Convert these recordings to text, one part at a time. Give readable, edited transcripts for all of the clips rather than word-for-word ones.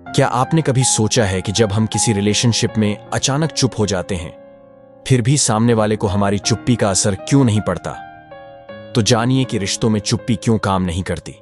क्या आपने कभी सोचा है कि जब हम किसी रिलेशनशिप में अचानक चुप हो जाते हैं, फिर भी सामने वाले को हमारी चुप्पी का असर क्यों नहीं पड़ता? तो जानिए कि रिश्तों में चुप्पी क्यों काम नहीं करती।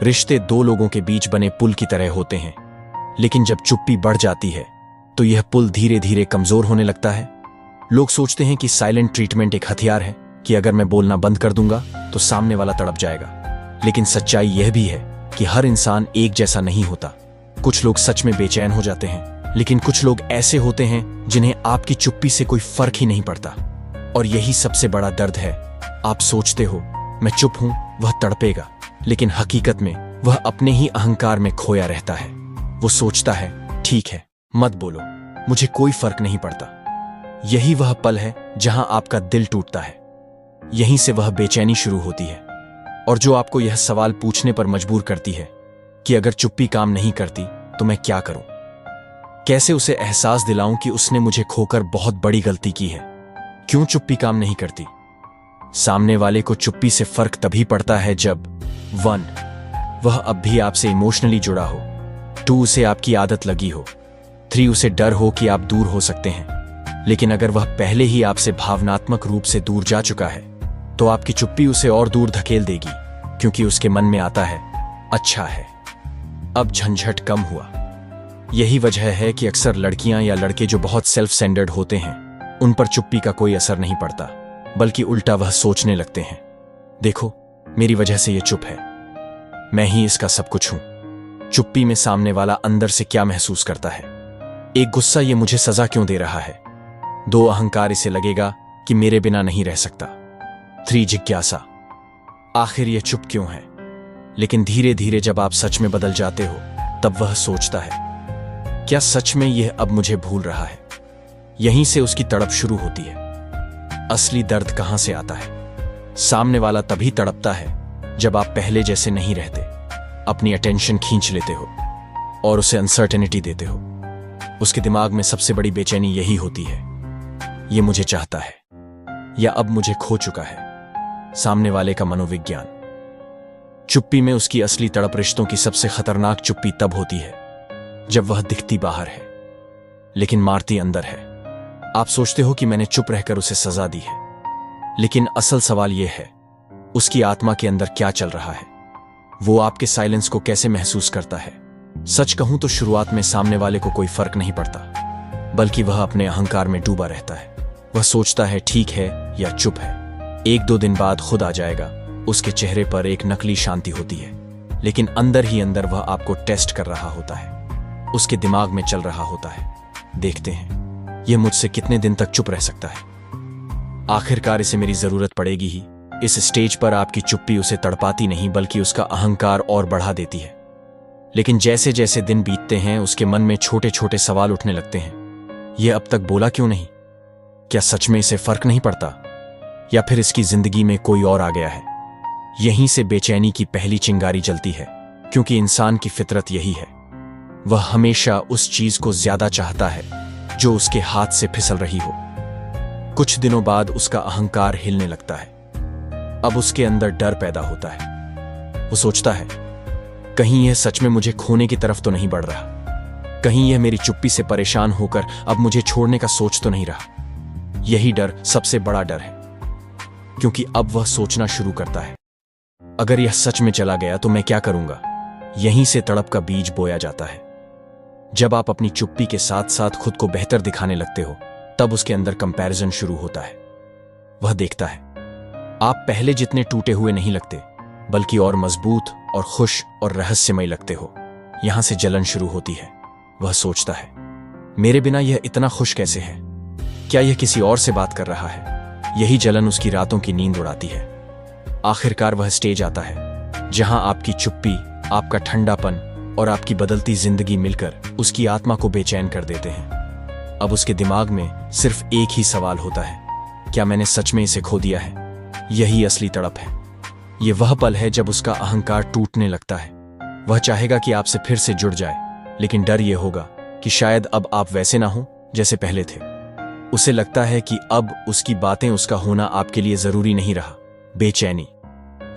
रिश्ते दो लोगों के बीच बने पुल की तरह होते हैं, लेकिन जब चुप्पी बढ़ जाती है तो यह पुल धीरे धीरे कमजोर होने लगता है। लोग सोचते हैं कि साइलेंट ट्रीटमेंट एक हथियार है, कि अगर मैं बोलना बंद कर दूंगा तो सामने वाला तड़प जाएगा। लेकिन सच्चाई यह भी है कि हर इंसान एक जैसा नहीं होता। कुछ लोग सच में बेचैन हो जाते हैं, लेकिन कुछ लोग ऐसे होते हैं जिन्हें आपकी चुप्पी से कोई फर्क ही नहीं पड़ता। और यही सबसे बड़ा दर्द है। आप सोचते हो मैं चुप हूं, वह तड़पेगा, लेकिन हकीकत में वह अपने ही अहंकार में खोया रहता है। वो सोचता है ठीक है, मत बोलो, मुझे कोई फर्क नहीं पड़ता। यही वह पल है जहां आपका दिल टूटता है। यहीं से वह बेचैनी शुरू होती है, और जो आपको यह सवाल पूछने पर मजबूर करती है कि अगर चुप्पी काम नहीं करती तो मैं क्या करूं? कैसे उसे एहसास दिलाऊं कि उसने मुझे खोकर बहुत बड़ी गलती की है? क्यों चुप्पी काम नहीं करती? सामने वाले को चुप्पी से फर्क तभी पड़ता है जब 1. वह अब भी आपसे इमोशनली जुड़ा हो, 2. उसे आपकी आदत लगी हो, 3. उसे डर हो कि आप दूर हो सकते हैं। लेकिन अगर वह पहले ही आपसे भावनात्मक रूप से दूर जा चुका है तो आपकी चुप्पी उसे और दूर धकेल देगी, क्योंकि उसके मन में आता है अच्छा है, अब झंझट कम हुआ। यही वजह है कि अक्सर लड़कियां या लड़के जो बहुत सेल्फ सेंटर्ड होते हैं, उन पर चुप्पी का कोई असर नहीं पड़ता, बल्कि उल्टा वह सोचने लगते हैं, देखो मेरी वजह से ये चुप है, मैं ही इसका सब कुछ हूं। चुप्पी में सामने वाला अंदर से क्या महसूस करता है? 1. गुस्सा, ये मुझे सजा क्यों दे रहा है। 2. अहंकार, इसे लगेगा कि मेरे बिना नहीं रह सकता। 3. जिज्ञासा, आखिर ये चुप क्यों है। लेकिन धीरे धीरे जब आप सच में बदल जाते हो, तब वह सोचता है क्या सच में यह अब मुझे भूल रहा है। यहीं से उसकी तड़प शुरू होती है। असली दर्द कहां से आता है? सामने वाला तभी तड़पता है जब आप पहले जैसे नहीं रहते, अपनी अटेंशन खींच लेते हो और उसे अनसर्टेनिटी देते हो। उसके दिमाग में सबसे बड़ी बेचैनी यही होती है, ये मुझे चाहता है या अब मुझे खो चुका है। सामने वाले का मनोविज्ञान। चुप्पी में उसकी असली तड़प। रिश्तों की सबसे खतरनाक चुप्पी तब होती है जब वह दिखती बाहर है लेकिन मारती अंदर है। आप सोचते हो कि मैंने चुप रहकर उसे सजा दी है, लेकिन असल सवाल यह है उसकी आत्मा के अंदर क्या चल रहा है। वो आपके साइलेंस को कैसे महसूस करता है? सच कहूं तो शुरुआत में सामने वाले को कोई फर्क नहीं पड़ता, बल्कि वह अपने अहंकार में डूबा रहता है। वह सोचता है ठीक है या चुप है। 1-2 दिन बाद खुद आ जाएगा। उसके चेहरे पर एक नकली शांति होती है, लेकिन अंदर ही अंदर वह आपको टेस्ट कर रहा होता है। उसके दिमाग में चल रहा होता है, देखते हैं यह मुझसे कितने दिन तक चुप रह सकता है। आखिरकार इसे मेरी जरूरत पड़ेगी ही। इस स्टेज पर आपकी चुप्पी उसे तड़पाती नहीं, बल्कि उसका अहंकार और बढ़ा देती है। लेकिन जैसे जैसे दिन बीतते हैं, उसके मन में छोटे छोटे सवाल उठने लगते हैं। यह अब तक बोला क्यों नहीं? क्या सच में इसे फर्क नहीं पड़ता, या फिर इसकी जिंदगी में कोई और आ गया है? यहीं से बेचैनी की पहली चिंगारी जलती है, क्योंकि इंसान की फितरत यही है। वह हमेशा उस चीज को ज्यादा चाहता है जो उसके हाथ से फिसल रही हो। कुछ दिनों बाद उसका अहंकार हिलने लगता है। अब उसके अंदर डर पैदा होता है। वो सोचता है कहीं यह सच में मुझे खोने की तरफ तो नहीं बढ़ रहा, कहीं यह मेरी चुप्पी से परेशान होकर अब मुझे छोड़ने का सोच तो नहीं रहा। यही डर सबसे बड़ा डर है, क्योंकि अब वह सोचना शुरू करता है अगर यह सच में चला गया तो मैं क्या करूंगा। यहीं से तड़प का बीज बोया जाता है। जब आप अपनी चुप्पी के साथ साथ खुद को बेहतर दिखाने लगते हो, तब उसके अंदर कंपैरिजन शुरू होता है। वह देखता है आप पहले जितने टूटे हुए नहीं लगते, बल्कि और मजबूत और खुश और रहस्यमय लगते हो। यहां से जलन शुरू होती है। वह सोचता है मेरे बिना यह इतना खुश कैसे है? क्या यह किसी और से बात कर रहा है? यही जलन उसकी रातों की नींद उड़ाती है। आखिरकार वह स्टेज आता है जहां आपकी चुप्पी, आपका ठंडापन और आपकी बदलती जिंदगी मिलकर उसकी आत्मा को बेचैन कर देते हैं। अब उसके दिमाग में सिर्फ एक ही सवाल होता है, क्या मैंने सच में इसे खो दिया है? यही असली तड़प है। यह वह पल है जब उसका अहंकार टूटने लगता है। वह चाहेगा कि आपसे फिर से जुड़ जाए, लेकिन डर यह होगा कि शायद अब आप वैसे ना हो जैसे पहले थे। उसे लगता है कि अब उसकी बातें, उसका होना आपके लिए जरूरी नहीं रहा। बेचैनी।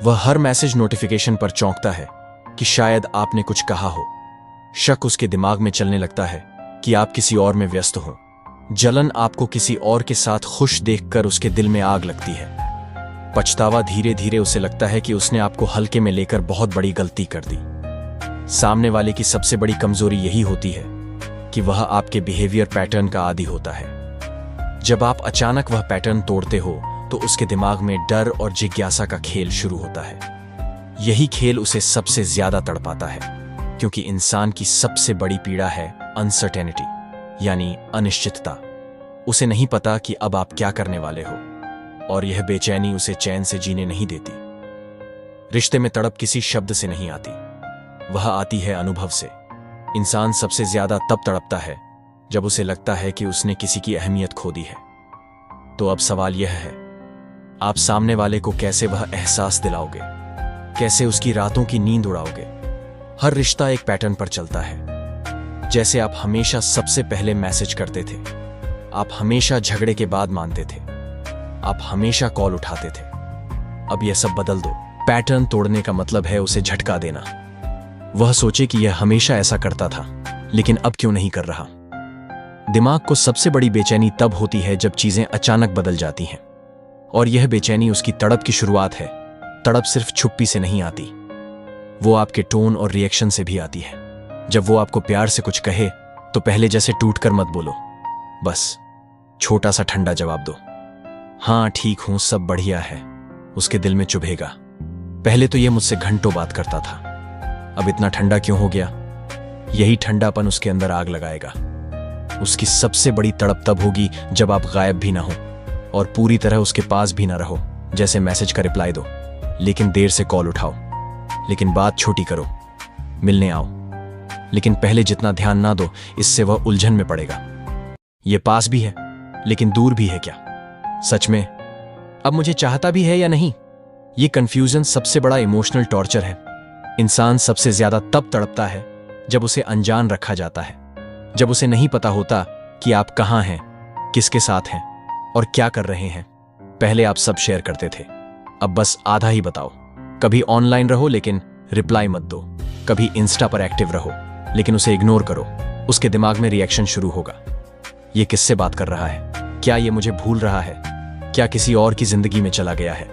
वह हर मैसेज नोटिफिकेशन पर चौंकता है कि शायद आपने कुछ कहा हो, शक उसके दिमाग में चलने लगता है कि आप किसी और में व्यस्त हो। जलन आपको किसी और के साथ खुश देखकर उसके दिल में आग लगती है। पछतावा धीरे धीरे उसे लगता है कि उसने आपको हल्के में लेकर बहुत बड़ी गलती कर दी। सामने वाले की सबसे बड़ी कमजोरी यही होती है कि वह आपके बिहेवियर पैटर्न का आदी होता है। जब आप अचानक वह पैटर्न तोड़ते हो तो उसके दिमाग में डर और जिज्ञासा का खेल शुरू होता है। यही खेल उसे सबसे ज्यादा तड़पाता है, क्योंकि इंसान की सबसे बड़ी पीड़ा है अनसर्टेनिटी, यानी अनिश्चितता। उसे नहीं पता कि अब आप क्या करने वाले हो, और यह बेचैनी उसे चैन से जीने नहीं देती। रिश्ते में तड़प किसी शब्द से नहीं आती, वह आती है अनुभव से। इंसान सबसे ज्यादा तब तड़पता है जब उसे लगता है कि उसने किसी की अहमियत खो दी है। तो अब सवाल यह है, आप सामने वाले को कैसे वह एहसास दिलाओगे, कैसे उसकी रातों की नींद उड़ाओगे। हर रिश्ता एक पैटर्न पर चलता है। जैसे आप हमेशा सबसे पहले मैसेज करते थे, आप हमेशा झगड़े के बाद मानते थे, आप हमेशा कॉल उठाते थे। अब यह सब बदल दो। पैटर्न तोड़ने का मतलब है उसे झटका देना। वह सोचे कि यह हमेशा ऐसा करता था, लेकिन अब क्यों नहीं कर रहा। दिमाग को सबसे बड़ी बेचैनी तब होती है जब चीजें अचानक बदल जाती हैं, और यह बेचैनी उसकी तड़प की शुरुआत है। तड़प सिर्फ छुप्पी से नहीं आती, वो आपके टोन और रिएक्शन से भी आती है। जब वो आपको प्यार से कुछ कहे तो पहले जैसे टूटकर मत बोलो, बस छोटा सा ठंडा जवाब दो, हाँ ठीक हूं, सब बढ़िया है। उसके दिल में चुभेगा, पहले तो यह मुझसे घंटों बात करता था, अब इतना ठंडा क्यों हो गया। यही ठंडापन उसके अंदर आग लगाएगा। उसकी सबसे बड़ी तड़प तब होगी जब आप गायब भी ना हो और पूरी तरह उसके पास भी ना रहो। जैसे मैसेज का रिप्लाई दो, लेकिन देर से कॉल उठाओ, लेकिन बात छोटी करो, मिलने आओ, लेकिन पहले जितना ध्यान ना दो, इससे वह उलझन में पड़ेगा। यह पास भी है लेकिन दूर भी है क्या, सच में अब मुझे चाहता भी है या नहीं। यह कंफ्यूजन सबसे बड़ा इमोशनल टॉर्चर है। इंसान सबसे ज्यादा तब तड़पता है जब उसे अनजान रखा जाता है, जब उसे नहीं पता होता कि आप कहां हैं, किसके साथ हैं और क्या कर रहे हैं। पहले आप सब शेयर करते थे, अब बस आधा ही बताओ। कभी ऑनलाइन रहो लेकिन रिप्लाई मत दो, कभी इंस्टा पर एक्टिव रहो लेकिन उसे इग्नोर करो। उसके दिमाग में रिएक्शन शुरू होगा, ये किससे बात कर रहा है, क्या ये मुझे भूल रहा है, क्या किसी और की जिंदगी में चला गया है।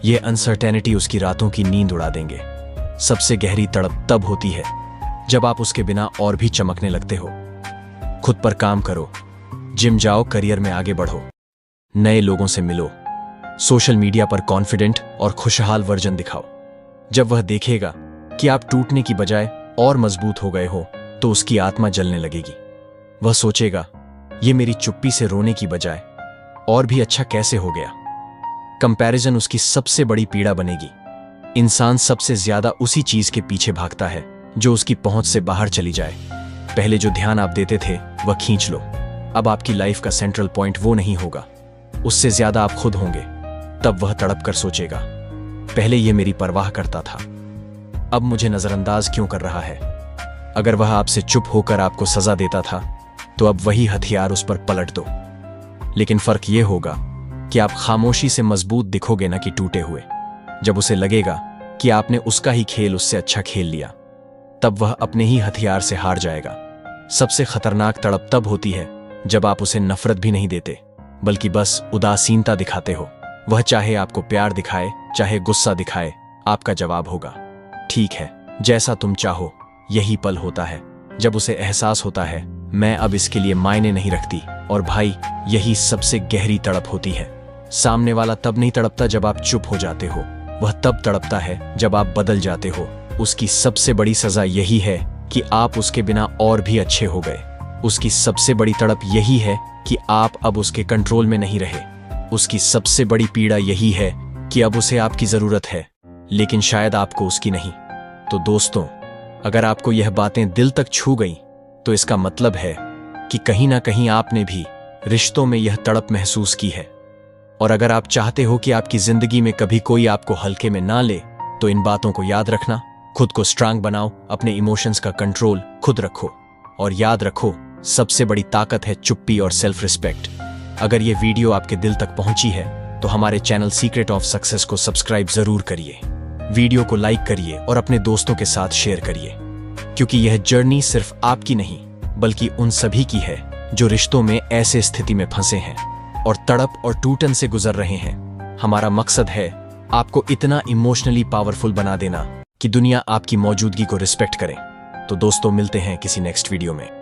ये अनसर्टेनिटी उसकी रातों की नींद उड़ा देंगे। सबसे गहरी तड़प तब होती है जब आप उसके बिना और भी चमकने लगते हो। खुद पर काम करो, जिम जाओ, करियर में आगे बढ़ो, नए लोगों से मिलो, सोशल मीडिया पर कॉन्फिडेंट और खुशहाल वर्जन दिखाओ। जब वह देखेगा कि आप टूटने की बजाय और मजबूत हो गए हो तो उसकी आत्मा जलने लगेगी। वह सोचेगा, ये मेरी चुप्पी से रोने की बजाय और भी अच्छा कैसे हो गया। कंपैरिजन उसकी सबसे बड़ी पीड़ा बनेगी। इंसान सबसे ज्यादा उसी चीज के पीछे भागता है जो उसकी पहुंच से बाहर चली जाए। पहले जो ध्यान आप देते थे वह खींच लो। अब आपकी लाइफ का सेंट्रल पॉइंट वो नहीं होगा, उससे ज्यादा आप खुद होंगे। तब वह तड़प कर सोचेगा, पहले ये मेरी परवाह करता था, अब मुझे नजरअंदाज क्यों कर रहा है। अगर वह आपसे चुप होकर आपको सजा देता था तो अब वही हथियार उस पर पलट दो। लेकिन फर्क यह होगा कि आप खामोशी से मजबूत दिखोगे ना कि टूटे हुए। जब उसे लगेगा कि आपने उसका ही खेल उससे अच्छा खेल लिया, तब वह अपने ही हथियार से हार जाएगा। सबसे खतरनाक तड़प तब होती है जब आप उसे नफरत भी नहीं देते, बल्कि बस उदासीनता दिखाते हो। वह चाहे आपको प्यार दिखाए चाहे गुस्सा दिखाए, आपका जवाब होगा, ठीक है, जैसा तुम चाहो। यही पल होता है जब उसे एहसास होता है, मैं अब इसके लिए मायने नहीं रखती। और भाई, यही सबसे गहरी तड़प होती है। सामने वाला तब नहीं तड़पता जब आप चुप हो जाते हो, वह तब तड़पता है जब आप बदल जाते हो। उसकी सबसे बड़ी सजा यही है कि आप उसके बिना और भी अच्छे हो गए। उसकी सबसे बड़ी तड़प यही है कि आप अब उसके कंट्रोल में नहीं रहे। उसकी सबसे बड़ी पीड़ा यही है कि अब उसे आपकी जरूरत है, लेकिन शायद आपको उसकी नहीं। तो दोस्तों, अगर आपको यह बातें दिल तक छू गईं, तो इसका मतलब है कि कहीं ना कहीं आपने भी रिश्तों में यह तड़प महसूस की है। और अगर आप चाहते हो कि आपकी जिंदगी में कभी कोई आपको हल्के में ना ले, तो इन बातों को याद रखना। खुद को स्ट्रांग बनाओ, अपने इमोशंस का कंट्रोल खुद रखो, और याद रखो, सबसे बड़ी ताकत है चुप्पी और सेल्फ रिस्पेक्ट। अगर यह वीडियो आपके दिल तक पहुंची है तो हमारे चैनल सीक्रेट ऑफ सक्सेस को सब्सक्राइब जरूर करिए, वीडियो को लाइक करिए और अपने दोस्तों के साथ शेयर करिए, क्योंकि यह जर्नी सिर्फ आपकी नहीं बल्कि उन सभी की है जो रिश्तों में ऐसे स्थिति में फंसे हैं और तड़प और टूटन से गुजर रहे हैं। हमारा मकसद है आपको इतना इमोशनली पावरफुल बना देना कि दुनिया आपकी मौजूदगी को रिस्पेक्ट करे। तो दोस्तों, मिलते हैं किसी नेक्स्ट वीडियो में।